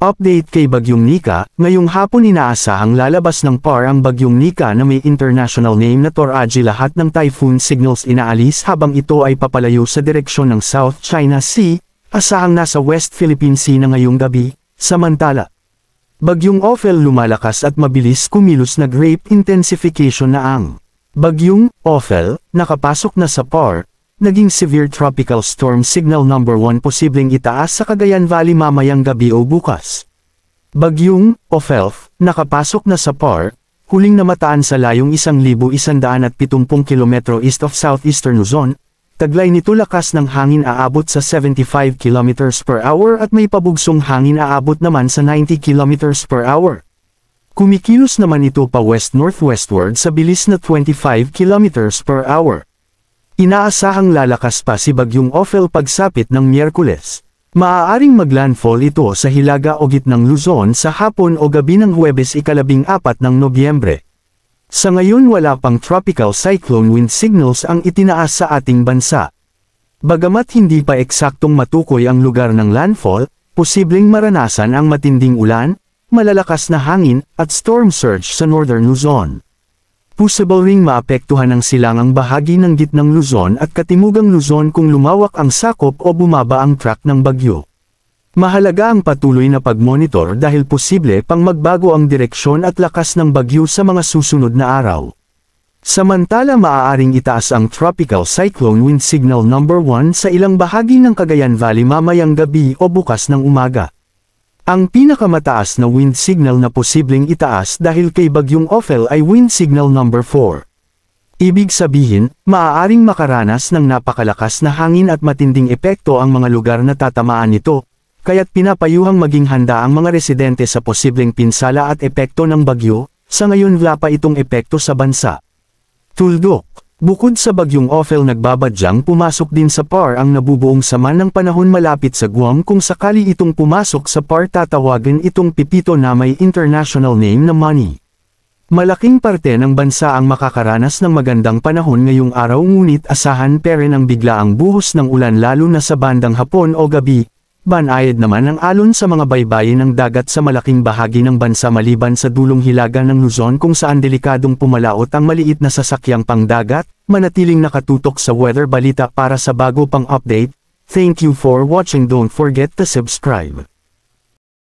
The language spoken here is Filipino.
Update kay Bagyong Nika, ngayong hapon inaasahang lalabas ng PAR ang Bagyong Nika na may international name na Toraji. Lahat ng typhoon signals inaalis habang ito ay papalayo sa direksyon ng South China Sea, asahang nasa West Philippine Sea na ngayong gabi. Samantala, Bagyong Ophel lumalakas at mabilis kumilos, nag-rate intensification na ang Bagyong Ophel, nakapasok na sa PAR, naging severe tropical storm signal number 1, posibleng itaas sa Cagayan Valley mamayang gabi o bukas. Bagyong Ophel, nakapasok na sa PAR, huling namataan sa layong 1,170 km east of southeastern Luzon. Taglay nito lakas ng hangin aabot sa 75 km per hour at may pabugsong hangin aabot naman sa 90 km per hour. Kumikilos naman ito pa west-northwestward sa bilis na 25 km per hour. Inaasahang lalakas pa si Bagyong Ophel pagsapit ng Miyerkules. Maaaring maglandfall ito sa hilaga o gitnang Luzon sa hapon o gabi ng Huwebes, 14 ng Nobyembre. Sa ngayon wala pang tropical cyclone wind signals ang itinaas sa ating bansa. Bagamat hindi pa eksaktong matukoy ang lugar ng landfall, posibleng maranasan ang matinding ulan, malalakas na hangin, at storm surge sa northern Luzon. Possible ring maapektuhan ang silangang bahagi ng gitnang Luzon at katimugang Luzon kung lumawak ang sakop o bumaba ang track ng bagyo. Mahalaga ang patuloy na pagmonitor dahil posible pang magbago ang direksyon at lakas ng bagyo sa mga susunod na araw. Samantala, maaaring itaas ang tropical cyclone wind signal number 1 sa ilang bahagi ng Cagayan Valley mamayang gabi o bukas ng umaga. Ang pinakamataas na wind signal na posibleng itaas dahil kay Bagyong Ophel ay wind signal number 4. Ibig sabihin, maaaring makaranas ng napakalakas na hangin at matinding epekto ang mga lugar na tatamaan nito, kaya't pinapayuhang maging handa ang mga residente sa posibleng pinsala at epekto ng bagyo. Sa ngayon wala pa itong epekto sa bansa. Tuldok. Bukod sa Bagyong Ophel, nagbabadyang pumasok din sa PAR ang nabubuong sama ng panahon malapit sa Guam. Kung sakali itong pumasok sa PAR, tatawagan itong Pipito na may international name na Mani. Malaking parte ng bansa ang makakaranas ng magandang panahon ngayong araw, ngunit asahan pa rin ang biglaang buhos ng ulan lalo na sa bandang hapon o gabi. Banayad naman ang alon sa mga baybayin ng dagat sa malaking bahagi ng bansa maliban sa dulong hilaga ng Luzon kung saan delikadong pumalaot ang maliit na sasakyang pangdagat. Manatiling nakatutok sa Weather Balita para sa bago pang update. Thank you for watching. Don't forget to subscribe.